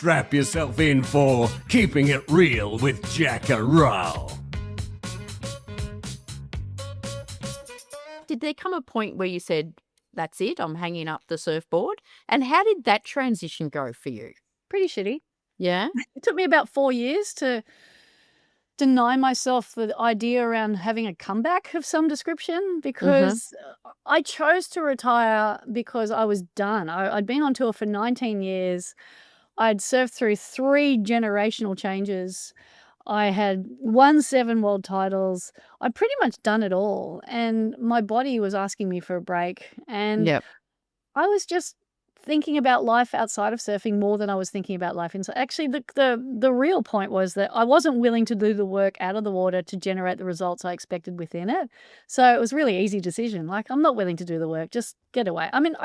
Strap yourself in for Keeping It Real with Jackaroo. Did there come a point where you said, that's it, I'm hanging up the surfboard? And how did that transition go for you? Pretty shitty. Yeah? It took me about 4 years to deny myself the idea around having a comeback of some description because I chose to retire because I was done. I'd been on tour for 19 years. I'd surfed through 3 generational changes. I had won 7 world titles. I'd pretty much done it all. And my body was asking me for a break. And Yep. I was just thinking about life outside of surfing more than I was thinking about life inside. Actually, the real point was that I wasn't willing to do the work out of the water to generate the results I expected within it. So it was a really easy decision. Like, I'm not willing to do the work. Just get away. I mean,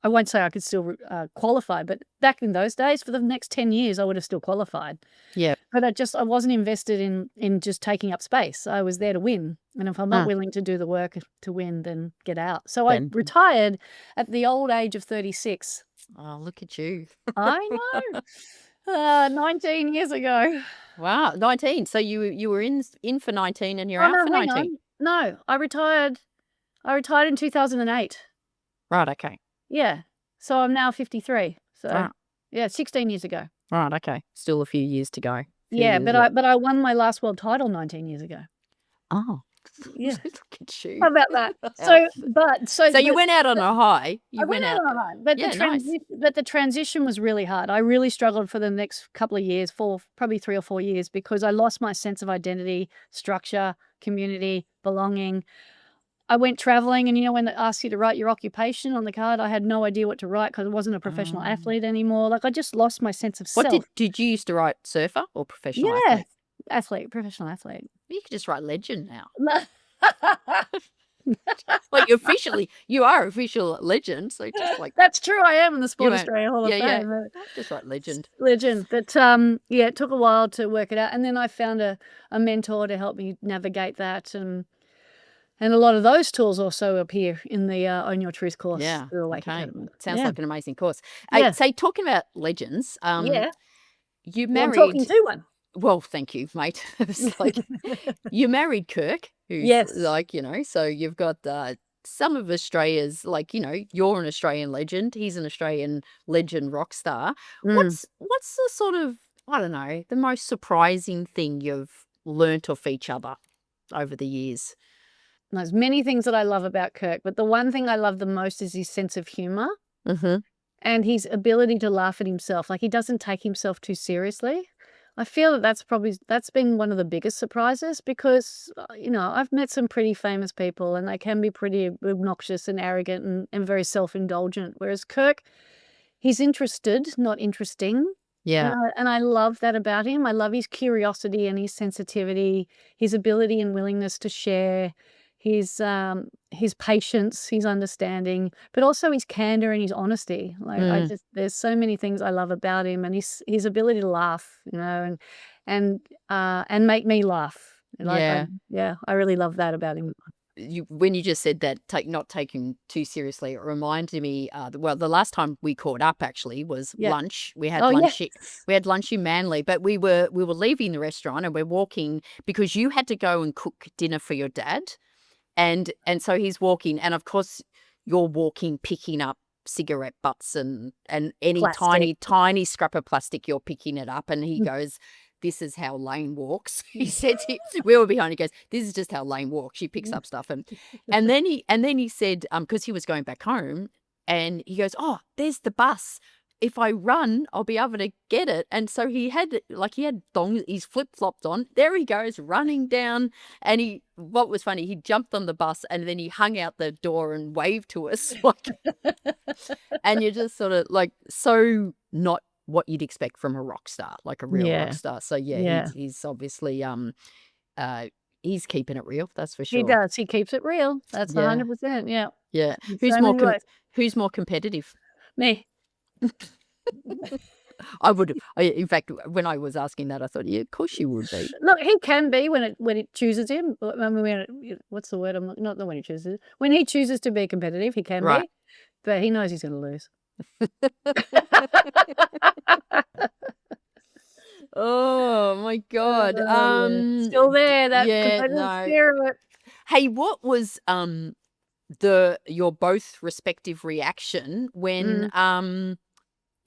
I won't say I could still qualify, but back in those days, for the next 10 years, I would have still qualified. Yeah. But I wasn't invested in just taking up space. I was there to win. And if I'm not willing to do the work to win, then get out. So I retired at the old age of 36. Oh, look at you. I know. 19 years ago. Wow, 19. So you were in for 19 and you're out for 19. Hang on. No, I retired in 2008. Right, okay. Yeah. So I'm now 53. So Right. yeah, 16 years ago. Right, okay. Still a few years to go. Yeah, but I won my last world title 19 years ago. Oh. Yeah. Look at you. How about that? So you went out on a high. I went out on a high, but the transition was really hard. I really struggled for the next couple of years, probably 3 or 4 years, because I lost my sense of identity, structure, community, belonging. I went traveling, and when they asked you to write your occupation on the card, I had no idea what to write because I wasn't a professional athlete anymore. Like, I just lost my sense of self. What did you used to write, surfer or professional athlete? Professional athlete. You could just write legend now. Like, you are official legend. So just like that's true. I am in the Sport Australia Hall of Fame. Yeah. Just write legend. Legend. But it took a while to work it out, and then I found a mentor to help me navigate that, and a lot of those tools also appear in the Own Your Truth course. Yeah. Okay. Sounds like an amazing course. Yeah. So talking about legends, you married. I'm talking to one. Well, thank you, mate. It's like you married Kirk, who's so you've got some of Australia's, you're an Australian legend. He's an Australian legend rock star. What's the sort of, I don't know, the most surprising thing you've learnt of each other over the years? There's many things that I love about Kirk, but the one thing I love the most is his sense of humor and his ability to laugh at himself. Like, he doesn't take himself too seriously. I feel that's been one of the biggest surprises because, I've met some pretty famous people and they can be pretty obnoxious and arrogant and very self-indulgent. Whereas Kirk, he's interested, not interesting. Yeah. And I love that about him. I love his curiosity and his sensitivity, his ability and willingness to share, his patience, his understanding, but also his candor and his honesty. Like, there's so many things I love about him, and his ability to laugh, and make me laugh. I really love that about him. When you just said that, not taking too seriously, it reminded me. The last time we caught up actually was lunch. We had lunch. Yes. We had lunch in Manly, but we were leaving the restaurant and we're walking because you had to go and cook dinner for your dad. And so he's walking, and of course you're walking, picking up cigarette butts and any plastic. tiny scrap of plastic, you're picking it up. And he goes, "This is how Layne walks." He said, we were behind. He goes, "This is just how Layne walks. She picks up stuff." And then he said, because he was going back home, and he goes, "Oh, there's the bus. If I run, I'll be able to get it." And so he had thongs, he's flip-flopped on. There he goes, running down. And what was funny, he jumped on the bus and then he hung out the door and waved to us. And you're just sort of so not what you'd expect from a rock star, like a real rock star. So he's obviously he's keeping it real, that's for sure. He does. He keeps it real. That's 100%. Yeah. Yeah. Who's more competitive? Me. I would. In fact, when I was asking that, I thought, yeah, of course you would be. Look, he can be when it chooses him. I mean, what's the word? Not when he chooses. When he chooses to be competitive, he can be, but he knows he's going to lose. God. yeah. Still there, that Yeah, competitive no. spirit. Hey, what was your both respective reaction when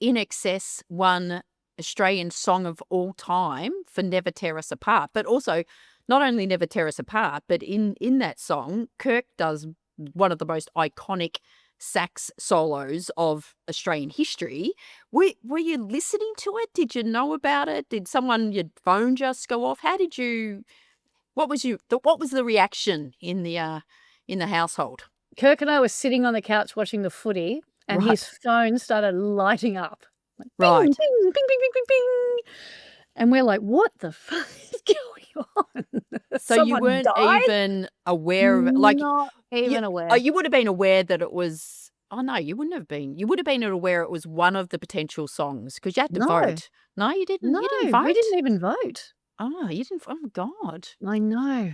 In Excess won Australian Song of All Time for Never Tear Us Apart, but also not only Never Tear Us Apart, but in that song, Kirk does one of the most iconic sax solos of Australian history. Were you listening to it? Did you know about it? Did your phone just go off? How did you? What was the reaction in the household? Kirk and I were sitting on the couch watching the footy, and his Right. phone started lighting up. Like, bing, Right. bing, bing, bing, bing, bing, bing. And we're like, what the fuck is going on? So you Someone weren't died? even aware of it, like Not even oh, aware. you would have been aware that it was. Oh no, you wouldn't have been. You would have been aware it was one of the potential songs because you had to No. vote. No, you didn't. No, You didn't vote. we didn't even vote. Oh, you didn't. Oh my God, I know.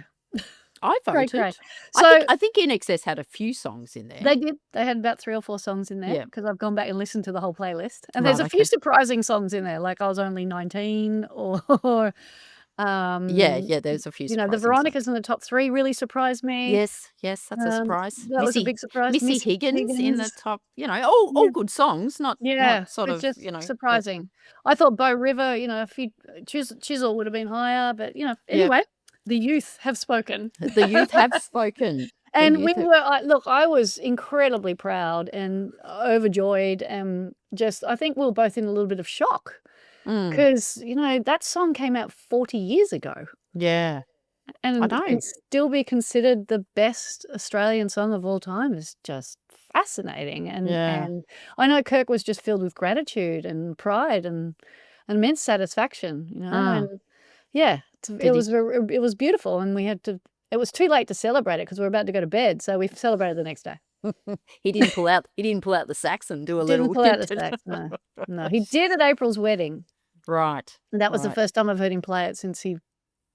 I Great, voted. great. So I think In Excess had a few songs in there. they did. They had about 3 or 4 songs in there Yeah. because I've gone back and listened to the whole playlist. And there's Right, a few okay. surprising songs in there, like I Was Only 19 or Yeah. There's a few. you know, the surprising songs. Veronicas in the top 3 really surprised me. Yes, that's a surprise. That was a big surprise. Missy Higgins in the Higgins. top. All Yeah. good songs. Not Yeah, sort but of just but- surprising. I thought Bow River, a few Chisel would have been higher, but Yeah. anyway, the youth have spoken. The youth have spoken. And I was incredibly proud and overjoyed, and I think we were both in a little bit of shock because, that song came out 40 years ago. Yeah. And I know. and still be considered the best Australian song of all time is just fascinating. Yeah. And I know Kirk was just filled with gratitude and pride and immense satisfaction, and yeah, it was beautiful. And it was too late to celebrate it because we were about to go to bed, so we celebrated the next day. He didn't pull out the sax and do a Didn't little. pull out the sax, no. He did at April's wedding. Right. And that was the right. first time I've heard him play it since he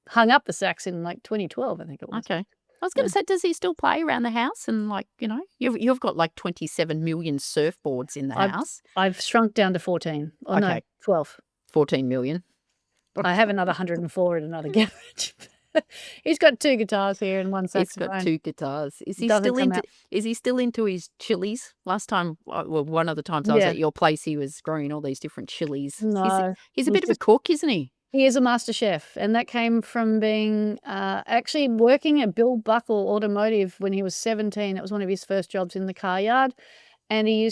hung up the sax in like 2012, I think it was. Okay. I was going to say, does he still play around the house? And you've got like 27 million surfboards in the house. I've shrunk down to 14. Oh no, 12. 14 million. I have another 104 in another garage. He's got 2 guitars here and 1 saxophone. He's got 2 guitars. Is he Doesn't still come into? out. Is he still into his chilies? Last time, one of the times I was Yeah. at your place, he was growing all these different chilies. No, he's a bit of a cook, isn't he? He is a master chef, and that came from being actually working at Bill Buckle Automotive when he was 17. It was one of his first jobs in the car yard, and he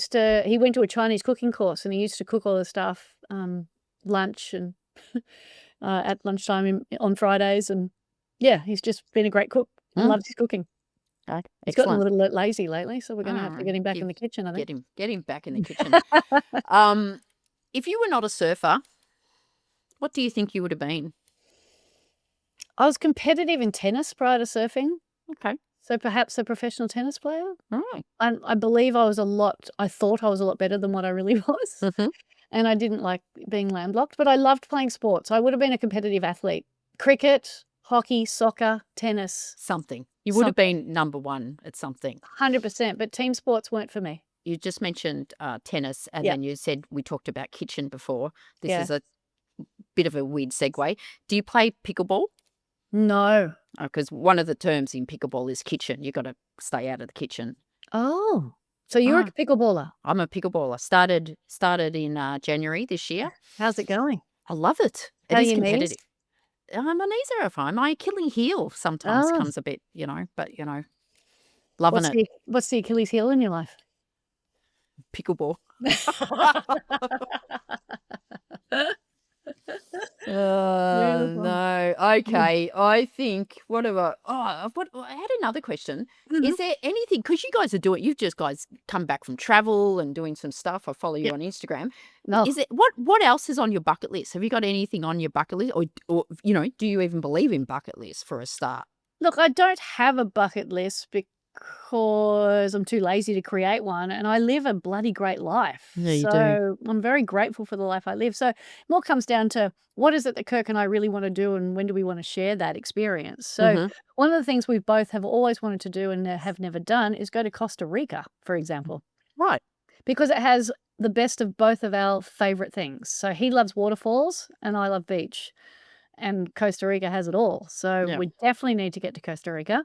went to a Chinese cooking course, and he used to cook all the stuff, lunch and at lunchtime on Fridays, and yeah, he's just been a great cook and loves his cooking. Okay. He's gotten a Excellent. little bit lazy lately, so we're going to have to get him back in the kitchen, I think. Get him back in the kitchen. If you were not a surfer, what do you think you would have been? I was competitive in tennis prior to surfing, Okay. so perhaps a professional tennis player. All right. I believe I thought I was a lot better than what I really was. Mhm. And I didn't like being landlocked, but I loved playing sports. I would have been a competitive athlete. Cricket, hockey, soccer, tennis, Something. You would have been number one at something. 100%, but team sports weren't for me. You just mentioned tennis, and Yeah. then you said we talked about kitchen before. This Yeah. is a bit of a weird segue. Do you play pickleball? No. Because one of the terms in pickleball is kitchen. You've got to stay out of the kitchen. Oh, so you're a pickleballer. I'm a pickleballer. Started in January this year. How's it going? I love it. How It is are your knees? competitive. My knees are fine. My Achilles heel sometimes Oh. comes a bit, but loving it. What's the Achilles heel in your life? Pickleball. No. Okay. I think I had another question. Is there anything, because you guys are doing, you've just guys come back from travel and doing some stuff. I follow you on Instagram. No. Is it what else is on your bucket list? Have you got anything on your bucket list, or do you even believe in bucket lists for a start? Look, I don't have a bucket list because I'm too lazy to create one, and I live a bloody great life. Yeah, you do. So I'm very grateful for the life I live. So more comes down to what is it that Kirk and I really want to do, and when do we want to share that experience? So one of the things we both have always wanted to do and have never done is go to Costa Rica, for example, Right. because it has the best of both of our favorite things. So he loves waterfalls and I love beach. and Costa Rica has it all. So Yeah. we definitely need to get to Costa Rica.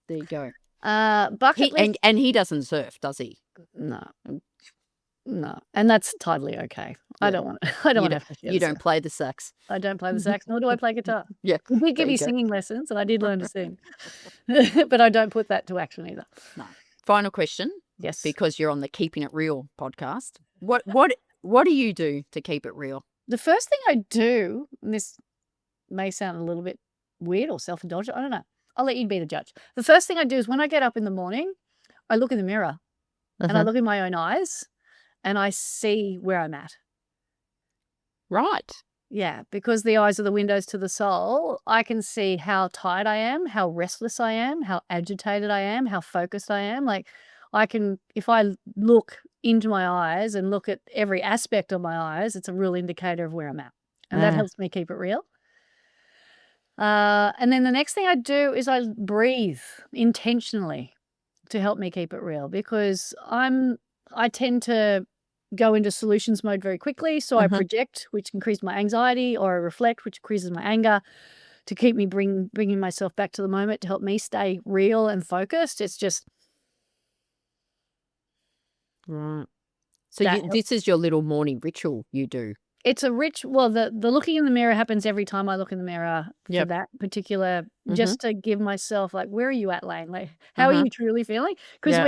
There you go. Bucket list. And he doesn't surf, does he? No. And that's totally okay. I Yeah. don't want to have to share You the don't play the sax. I don't play the sax, nor do I play guitar. Yeah. We did give There me you go. singing lessons, and I did learn to sing. But I don't put that to action either. No. Final question, Yes. because you're on the Keeping It Real podcast. What do you do to keep it real? The first thing I do, and this may sound a little bit weird or self-indulgent, I don't know. I'll let you be the judge. The first thing I do is when I get up in the morning, I look in the mirror and I look in my own eyes and I see where I'm at. Right. Yeah, because the eyes are the windows to the soul. I can see how tired I am, how restless I am, how agitated I am, how focused I am. Like I can, if I look into my eyes and look at every aspect of my eyes, it's a real indicator of where I'm at. And that helps me keep it real. And then the next thing I do is I breathe intentionally to help me keep it real, because I tend to go into solutions mode very quickly. So I project, which increases my anxiety, or I reflect, which increases my anger, to keep me bringing myself back to the moment, to help me stay real and focused. It's just right. So that helps. this is your little morning ritual you do. It's a well, the looking in the mirror happens every time I look in the mirror for Yep. that particular, just to give myself like, where are you at, Layne? Like, how are you truly feeling? Because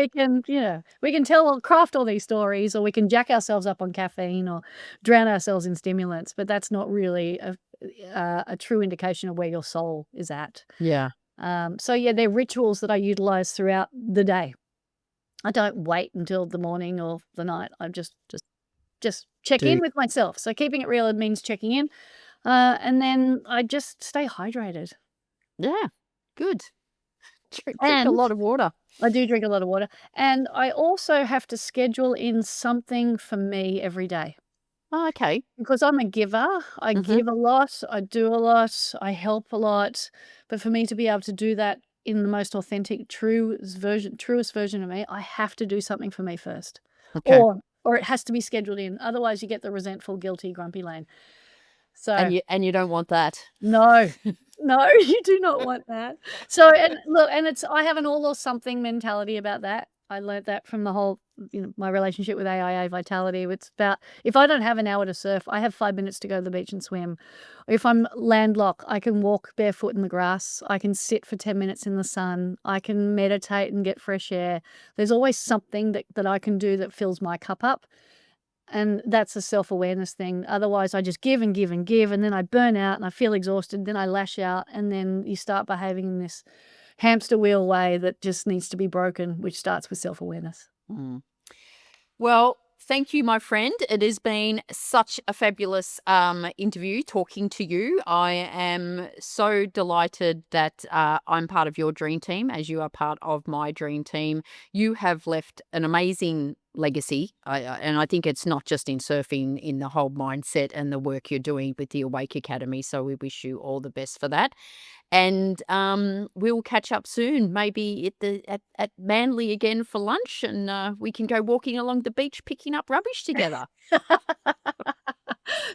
Yeah. we can craft all these stories, or we can jack ourselves up on caffeine or drown ourselves in stimulants, but that's not really a true indication of where your soul is at. Yeah. So yeah, they're rituals that I utilize throughout the day. I don't wait until the morning or the night. I just check in with myself. So keeping it real, it means checking in. And then I just stay hydrated. Yeah. Good. Drink a lot of water. I do drink a lot of water. And I also have to schedule in something for me every day. Oh, okay. Because I'm a giver. I give a lot. I do a lot. I help a lot. But for me to be able to do that in the most authentic, truest version of me, I have to do something for me first. Okay. Or it has to be scheduled in. Otherwise, you get the resentful, guilty, grumpy Layne. So and you don't want that. no, you do not want that. So and look, and I have an all or something mentality about that. I learned that from the whole, my relationship with AIA Vitality. It's about, if I don't have an hour to surf, I have 5 minutes to go to the beach and swim. If I'm landlocked, I can walk barefoot in the grass. I can sit for 10 minutes in the sun. I can meditate and get fresh air. There's always something that I can do that fills my cup up. And that's a self-awareness thing. Otherwise, I just give and give and give, and then I burn out and I feel exhausted. Then I lash out, and then you start behaving in this hamster wheel way that just needs to be broken, which starts with self-awareness. Well, thank you, my friend. It has been such a fabulous interview talking to you. I am so delighted that I'm part of your dream team, as you are part of my dream team. You have left an amazing legacy, and I think it's not just in surfing, in the whole mindset and the work you're doing with the Awake Academy. So we wish you all the best for that. And we'll catch up soon, maybe at Manly again for lunch, and we can go walking along the beach picking up rubbish together.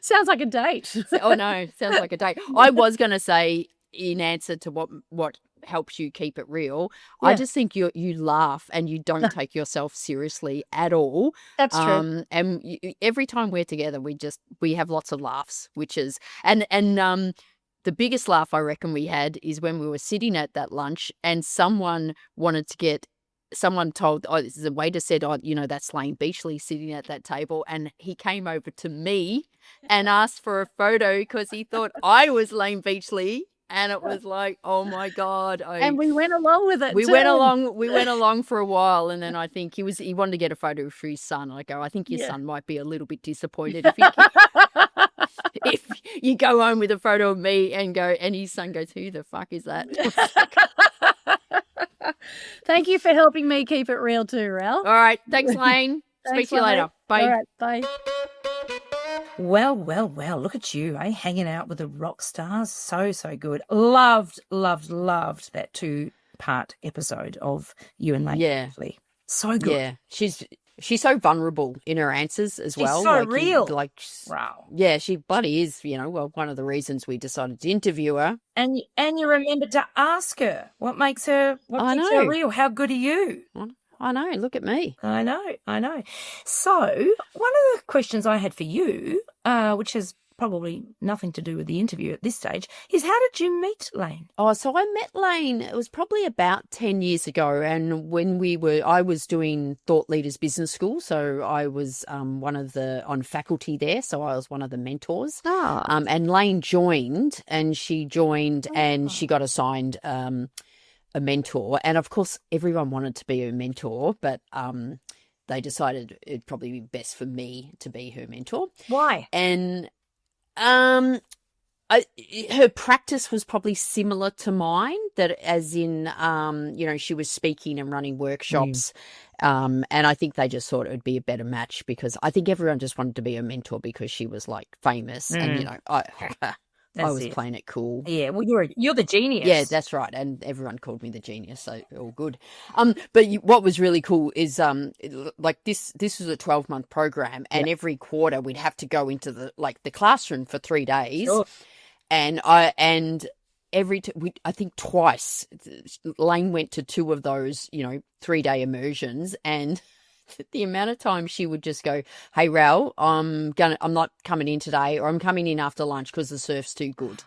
Sounds like a date. Oh no, sounds like a date. I was going to say, in answer to what helps you keep it real, I just think you laugh and you don't take yourself seriously at all. That's true. And every time we're together, we have lots of laughs, which is and the biggest laugh I reckon we had is when we were sitting at that lunch and someone told, this is a waiter said, that's Layne Beachley sitting at that table. And he came over to me and asked for a photo because he thought I was Layne Beachley. And it was like, oh my God. And we went along with it. We went along for a while. And then I think he wanted to get a photo for his son. I go, I think your son might be a little bit disappointed if you go home with a photo of me and his son goes, who the fuck is that? Thank you for helping me keep it real too, Ralph. All right. Thanks, Layne. Speak to you later. Bye. All right. Bye. Well, look at you, hanging out with the rock stars. So good. Loved that 2-part episode of you and Layne. Yeah. Beachley. So good. Yeah. she's so vulnerable in her answers as well. so like real. Wow. Yeah, she bloody is, well, one of the reasons we decided to interview her. And you remembered to ask her what makes her know. real. How good are you? I know, look at me. I know. So one of the questions I had for you, which has probably nothing to do with the interview at this stage, is how did you meet Layne? Oh, so I met Layne, it was probably about 10 years ago. And when I was doing Thought Leaders Business School. So I was on faculty there. So I was one of the mentors. And Layne joined and she got assigned a mentor. And of course, everyone wanted to be her mentor, but they decided it'd probably be best for me to be her mentor. Why? And her practice was probably similar to mine, that as in, she was speaking and running workshops. And I think they just thought it would be a better match because I think everyone just wanted to be a mentor because she was like famous and, I was playing it cool. Yeah, well, you're the genius. Yeah, that's right. And everyone called me the genius, so all good. But what was really cool is like this was a 12-month program, and every quarter we'd have to go into the classroom for 3 days. Sure. And I think twice Layne went to 2 of those, 3-day immersions, and the amount of time she would just go, "Hey, Rao, I'm not coming in today, or I'm coming in after lunch because the surf's too good."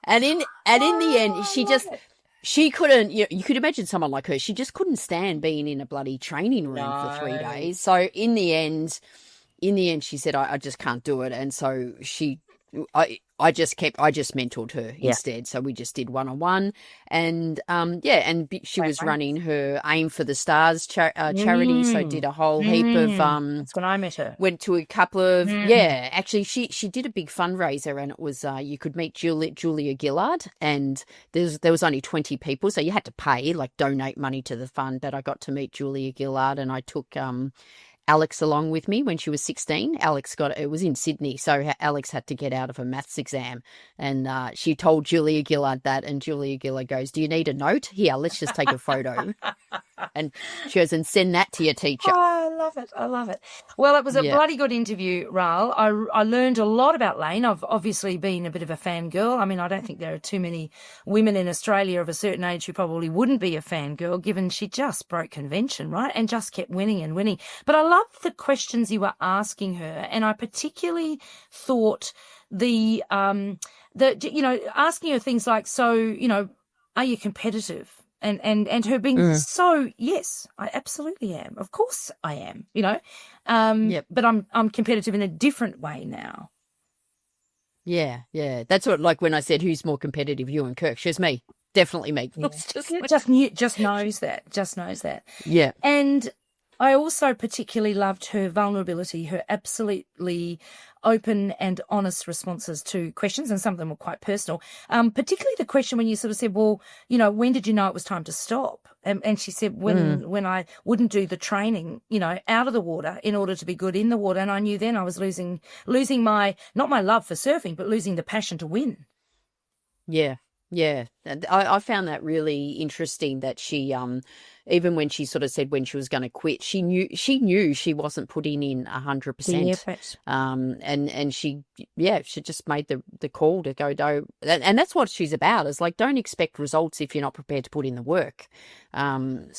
And in the end, she couldn't. You could imagine someone like her. She just couldn't stand being in a bloody training room for 3 days. So in the end, she said, "I just can't do it," and so I just mentored her instead. So we just did one-on-one, and she was running her Aim for the Stars charity. So did a whole heap of. That's when I met her. Went to a couple of actually she did a big fundraiser, and it was you could meet Julia Gillard, and there was only 20 people, so you had to pay, donate money to the fund. But I got to meet Julia Gillard, and I took Alex along with me when she was 16. It was in Sydney, so Alex had to get out of a maths exam, and she told Julia Gillard that, and Julia Gillard goes, "Do you need a note? Here, let's just take a photo." And she goes, "And send that to your teacher." Oh, I love it. Well, it was a bloody good interview, Raul. I learned a lot about Layne. I've obviously been a bit of a fangirl. I mean, I don't think there are too many women in Australia of a certain age who probably wouldn't be a fangirl, given she just broke convention, right? And just kept winning and winning. But I love the questions you were asking her, and I particularly thought asking her things like, so, are you competitive? And her being so, yes, I absolutely am. Of course I am, but I'm competitive in a different way now. Yeah. That's what, when I said, who's more competitive, you and Kirk? She was me. Definitely me. Yeah. Just knows that. Yeah. And I also particularly loved her vulnerability, her absolutely open and honest responses to questions, and some of them were quite personal, particularly the question when you sort of said, well, when did you know it was time to stop? And she said, when I wouldn't do the training, out of the water in order to be good in the water. And I knew then I was losing my, not my love for surfing, but losing the passion to win. Yeah. Yeah, I found that really interesting that she, even when she sort of said when she was going to quit, she knew she wasn't putting in 100%. And she just made the call to go, no, and that's what she's about. Is don't expect results if you're not prepared to put in the work. And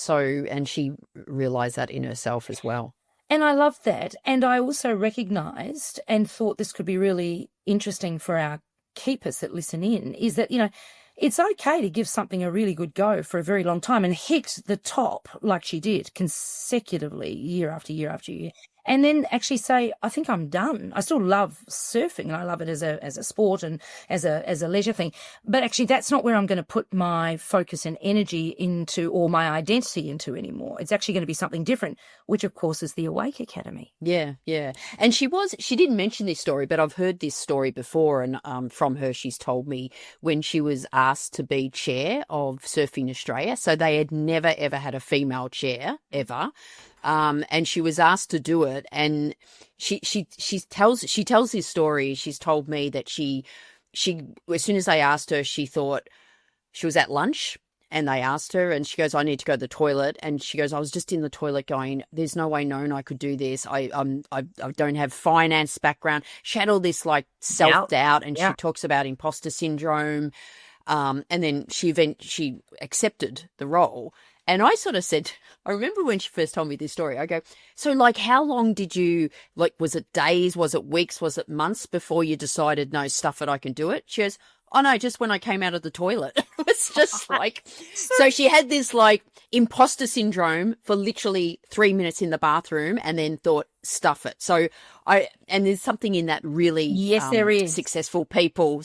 she realised that in herself as well. And I loved that, and I also recognised and thought this could be really interesting for our keepers that listen in, is that it's okay to give something a really good go for a very long time and hit the top like she did consecutively year after year after year. And then actually say, I think I'm done. I still love surfing and I love it as a sport and as a leisure thing. But actually that's not where I'm going to put my focus and energy into, or my identity into anymore. It's actually going to be something different, which of course is the Awake Academy. Yeah. And she didn't mention this story, but I've heard this story before. And from her, she's told me when she was asked to be chair of Surfing Australia. So they had never, ever had a female chair ever. And she was asked to do it, and she tells this story. She's told me that she as soon as they asked her, she thought she was at lunch and they asked her, and she goes, I need to go to the toilet. And she goes, I was just in the toilet going, there's no way known I could do this. I don't have finance background. She had all this like self-doubt, and she talks about imposter syndrome. And then she accepted the role. And I sort of said, I remember when she first told me this story, I go, so like how long did you, like, was it days, was it weeks, was it months before you decided, no, stuff it, I can do it? She goes, oh no, just when I came out of the toilet. It's just like, so she had this like imposter syndrome for literally 3 minutes in the bathroom and then thought, stuff it. So and there's something in that really, yes, there is. Successful people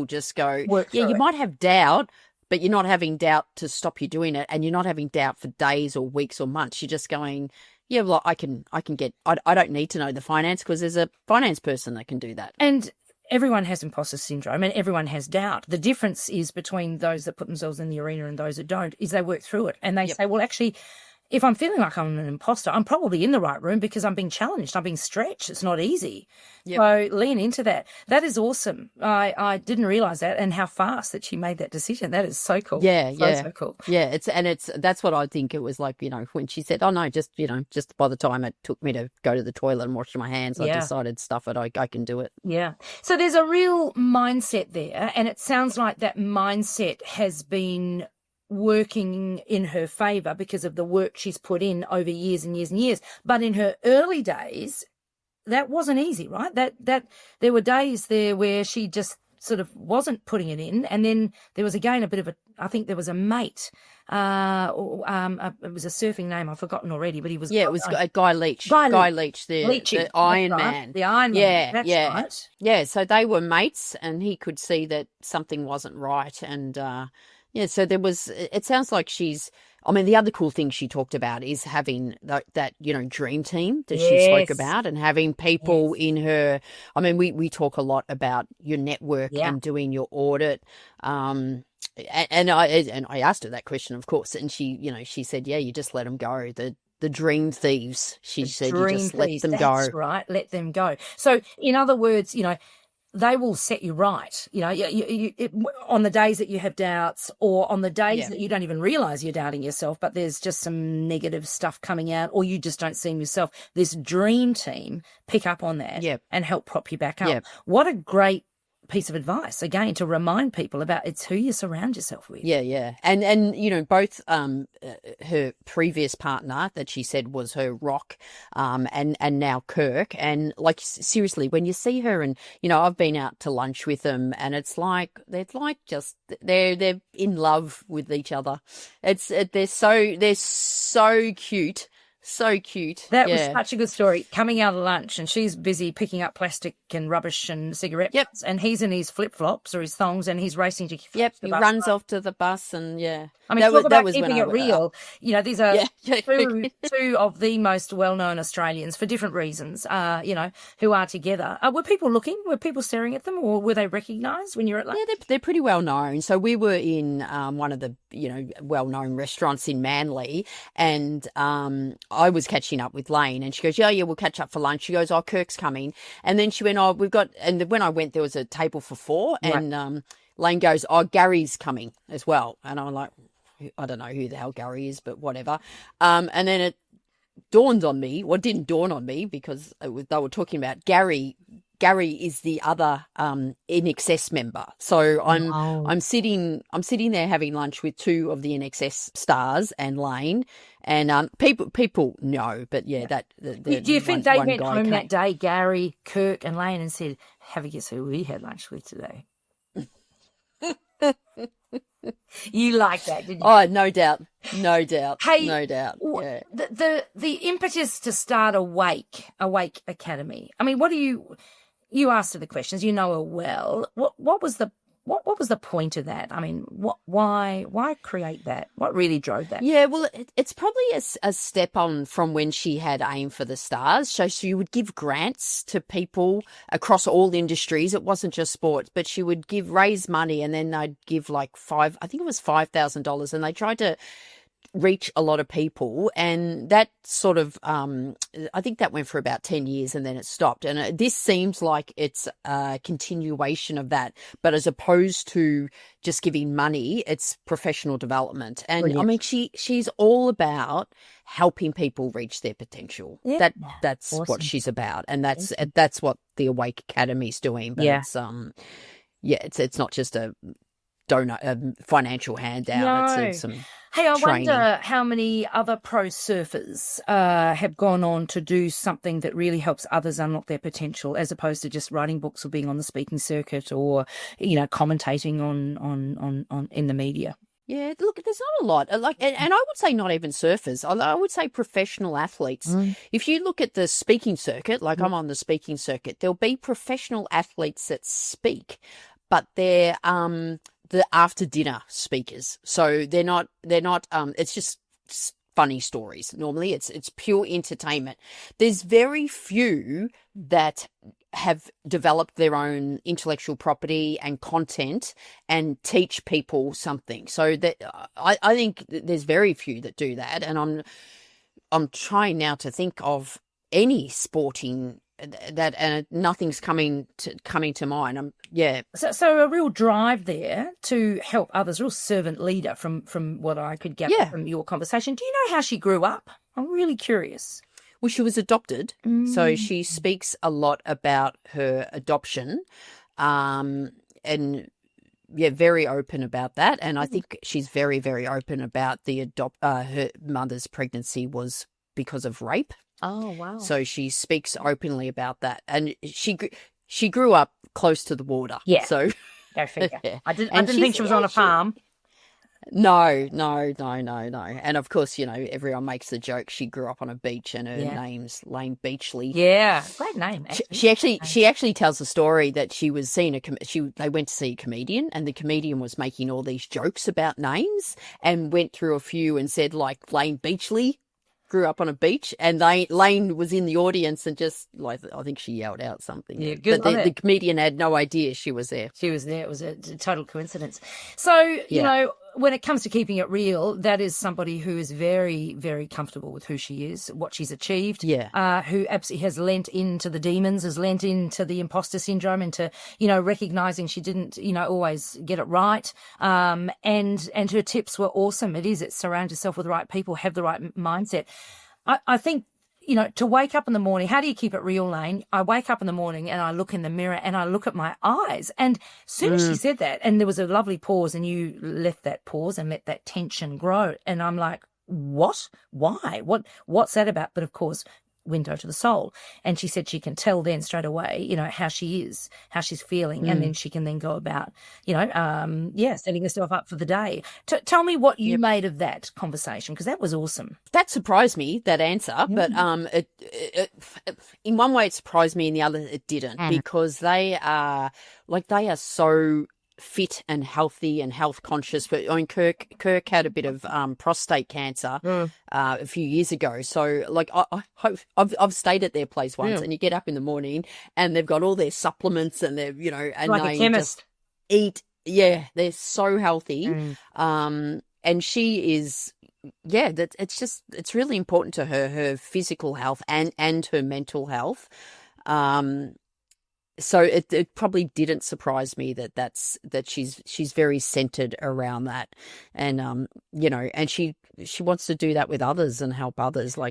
just go, Work yeah, through you it. might have doubt, but you're not having doubt to stop you doing it. And you're not having doubt for days or weeks or months. You're just going, yeah, well, I don't need to know the finance because there's a finance person that can do that. And everyone has imposter syndrome and everyone has doubt. The difference is between those that put themselves in the arena and those that don't is they work through it and they say, well, actually, if I'm feeling like I'm an imposter, I'm probably in the right room because I'm being challenged. I'm being stretched. It's not easy. So lean into that. That is awesome. I didn't realise that and how fast that she made that decision. That is so cool. So cool. Yeah, that's what I think it was like, you know, when she said, oh no, just by the time it took me to go to the toilet and wash my hands, I decided, stuff it, I can do it. Yeah. So there's a real mindset there, and it sounds like that mindset has been working in her favour because of the work she's put in over years and years and years. But in her early days, that wasn't easy, right? That there were days there where she just sort of wasn't putting it in, and then there was again a bit of I think there was a mate. It was a surfing name I've forgotten already, but he was it was Guy Leach. Guy Leach, the Leachy. Iron That's right. Man. The Iron Man. That's right. Yeah, so they were mates, and he could see that something wasn't right, and so there was. It sounds like she's. I mean, the other cool thing she talked about is having that dream team that she spoke about, and having people in her. I mean, we talk a lot about your network and doing your audit. And I asked her that question, of course, and she said, yeah, you just let them go. The dream thieves, she said, you just let them go. That's right, let them go. So, in other words, they will set you right, on the days that you have doubts, or on the days that you don't even realise you're doubting yourself, but there's just some negative stuff coming out, or you just don't see yourself. This dream team pick up on that and help prop you back up. What a great piece of advice, again, to remind people about it's who you surround yourself with. And both her previous partner that she said was her rock, and now Kirk, and like seriously, when you see her, and I've been out to lunch with them, and it's like they're in love with each other. They're so cute. So cute. That was such a good story. Coming out of lunch, and she's busy picking up plastic and rubbish and cigarette butts, and he's in his flip-flops or his thongs, and he's racing to he runs off to the bus, and I mean, talk about keeping it real. These are two of the most well-known Australians for different reasons, who are together. Were people looking? Were people staring at them, or were they recognised when you're at lunch? Yeah, they're pretty well known. So we were in one of the, well-known restaurants in Manly, and I was catching up with Layne, and she goes, yeah, we'll catch up for lunch. She goes, oh, Kirk's coming. And then she went, oh, we've got, and when I went, there was a table for 4, and Layne goes, oh, Gary's coming as well. And I'm like, I don't know who the hell Gary is, but whatever. And then it dawned on me, well, it didn't dawn on me because they were talking about Gary. Gary is the other INXS member. So I'm sitting there having lunch with 2 of the INXS stars and Layne, and people know, but do you think they went home that day, Gary, Kirk, and Layne, and said, "Have a guess who we had lunch with today"? You like that, didn't you? Oh, no doubt. Hey, no doubt. Yeah. The impetus to start Awake Academy. I mean, what do you asked her the questions, you know her well. What was the point of that? I mean, why create that? What really drove that? Yeah, well, it's probably a step on from when she had Aim for the Stars. So she would give grants to people across all industries. It wasn't just sports, but she would raise money, and then they'd give like I think it was $5,000, and they tried to reach a lot of people, and that sort of I think that went for about 10 years and then it stopped, and this seems like it's a continuation of that, but as opposed to just giving money, it's professional development. And Brilliant. I mean, she's all about helping people reach their potential. Yeah. That's Awesome. what she's about, and that's what the Awake Academy's doing. But it's not just a financial handout. No. It's some Hey, I training. wonder how many other pro surfers have gone on to do something that really helps others unlock their potential, as opposed to just writing books or being on the speaking circuit or, commentating on in the media. Yeah, look, there's not a lot. And I would say not even surfers. I would say professional athletes. If you look at the speaking circuit, like I'm on the speaking circuit, there'll be professional athletes that speak, but they're the after dinner speakers. So they're not it's just funny stories. Normally it's pure entertainment. There's very few that have developed their own intellectual property and content and teach people something. So that I think there's very few that do that. And I'm trying now to think of any sporting that, and nothing's coming to mind. So a real drive there to help others, real servant leader from what I could gather from your conversation. Do you know how she grew up? I'm really curious. Well, she was adopted, so she speaks a lot about her adoption, and very open about that. And I think she's very, very open about her mother's pregnancy was because of rape. Oh, wow. So she speaks openly about that, and she grew up close to the water. Yeah. So Go figure. Yeah. I didn't think she was on a farm. No. And of course, everyone makes the joke she grew up on a beach, and her name's Layne Beachley. Yeah, great name. Actually. She actually tells a story that she was seeing they went to see a comedian, and the comedian was making all these jokes about names, and went through a few and said, like, Layne Beachley grew up on a beach, and Layne was in the audience and just, like, I think she yelled out something. Yeah, good. But the comedian had no idea she was there. She was there. It was a total coincidence. So, you know, when it comes to keeping it real, that is somebody who is very, very comfortable with who she is, what she's achieved, who absolutely has lent into the demons, has lent into the imposter syndrome, into, recognising she didn't, always get it right. And her tips were awesome. It's surround yourself with the right people, have the right mindset. I think, to wake up in the morning, how do you keep it real, Layne? I wake up in the morning and I look in the mirror and I look at my eyes. And as soon as she said that, and there was a lovely pause, and you left that pause and let that tension grow. And I'm like, what? Why? What's that about? But of course, window to the soul. And she said she can tell then straight away, how she is, how she's feeling. And then she can then go about, setting herself up for the day. Tell me what you made of that conversation, because that was awesome. That surprised me, that answer. But it, in one way it surprised me, in the other it didn't, because they are so fit and healthy and health conscious. But I mean, Kirk had a bit of prostate cancer a few years ago. So, like, I've stayed at their place once, and you get up in the morning and they've got all their supplements, and they're and like they a chemist. just eat. Yeah, they're so healthy. And she is. Yeah, it's really important to her physical health and her mental health. So it probably didn't surprise me that she's very centered around that, and and she wants to do that with others and help others, Oh,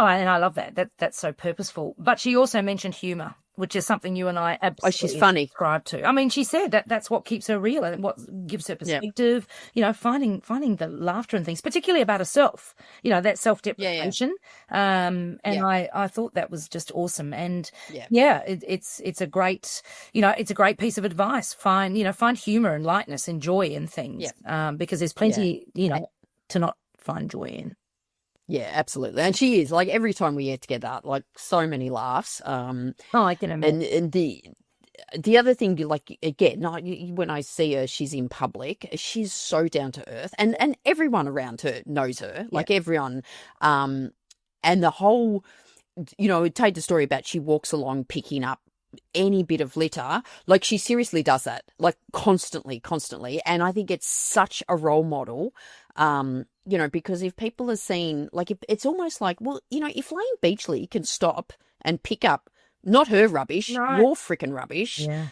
and I love that. That's so purposeful. But she also mentioned humour, which is something you and I absolutely she's funny. subscribe to. I mean, she said that's what keeps her real and what gives her perspective, finding the laughter and things, particularly about herself, that self-deprecation. And I thought that was just awesome. And it's a great, it's a great piece of advice. Find humour and lightness and joy in things, because there's plenty, to not find joy in. Yeah, absolutely. And she is, like, every time we get together, like, so many laughs. I can imagine. And the other thing, like, again, when I see her, she's in public, she's so down to earth, and everyone around her knows her, like everyone. And the whole, take the story about she walks along picking up any bit of litter. Like, she seriously does that, like, constantly. And I think it's such a role model, you know, because if people are seeing, like, it's almost like, well, you know, if Layne Beachley can stop and pick up not her rubbish, your freaking rubbish. Yeah.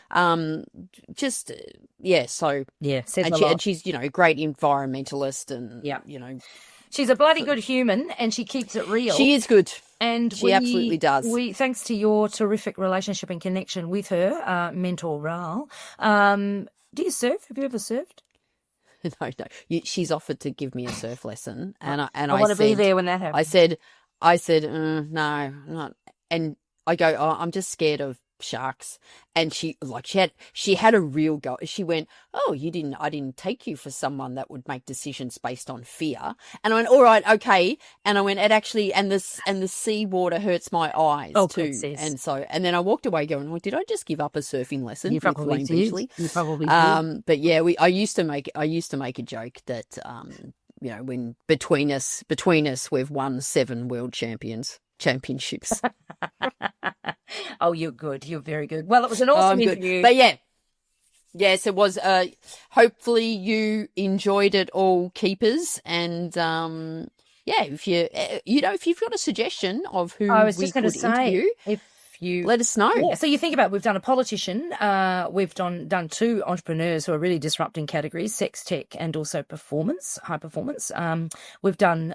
So. Yeah, says and, a lot. and she's, you know, a great environmentalist and, you know. She's a bloody good human and she keeps it real. She is good. And she absolutely does. Thanks to your terrific relationship and connection with her, mentor Raoul. Do you surf? Have you ever surfed? No. She's offered to give me a surf lesson, and I want to be there when that happens. I said, no, not. And I go, oh, I'm just scared of sharks. And she had a real go. She went, oh, I didn't take you for someone that would make decisions based on fear. And I went, all right, okay. And I went, it actually, and the sea water hurts my eyes too. And then I walked away going, well, did I just give up a surfing lesson? You probably did. You probably did. But yeah, I used to make a joke that, you know, when between us, we've won 7 world championships. Oh, you're good. You're very good. Well, it was an awesome interview. But yes, it was. Hopefully you enjoyed it all, keepers. And if you've got a suggestion of who I was we just going to could interview, let us know. Yeah, so you think about, we've done a politician, we've done 2 entrepreneurs who are really disrupting categories, sex tech and also high performance. We've done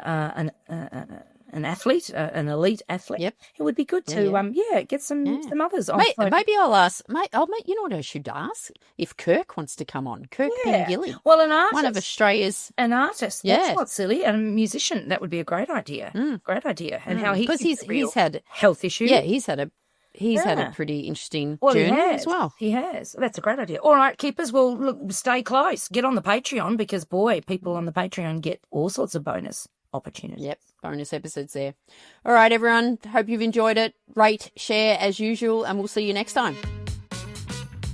an athlete, an elite athlete. Yep. It would be good to get some others on. Maybe I'll ask. You know what I should ask? If Kirk wants to come on, Kirk Pengilly. Well, an artist, one of Australia's, an artist. That's not silly. And a musician, that would be a great idea. Great idea. And how because he's had health issues. Yeah, he's had a pretty interesting journey as well. He has. That's a great idea. All right, keepers. Well, look, stay close. Get on the Patreon because, boy, people on the Patreon get all sorts of bonus opportunities. Yep, bonus episodes there. All right, everyone. Hope you've enjoyed it. Rate, share as usual, and we'll see you next time.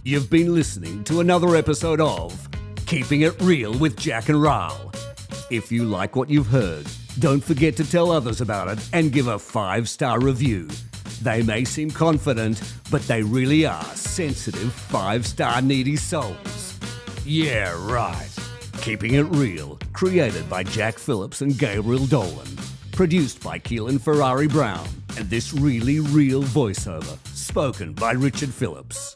You've been listening to another episode of Keeping It Real with Jack and Raoul. If you like what you've heard, don't forget to tell others about it and give a 5-star review. They may seem confident, but they really are sensitive 5-star needy souls. Yeah, right. Keeping It Real, created by Jack Phillips and Gabriel Dolan. Produced by Keehlan Ferrari-Brown. And this really real voiceover, spoken by Richard Phillips.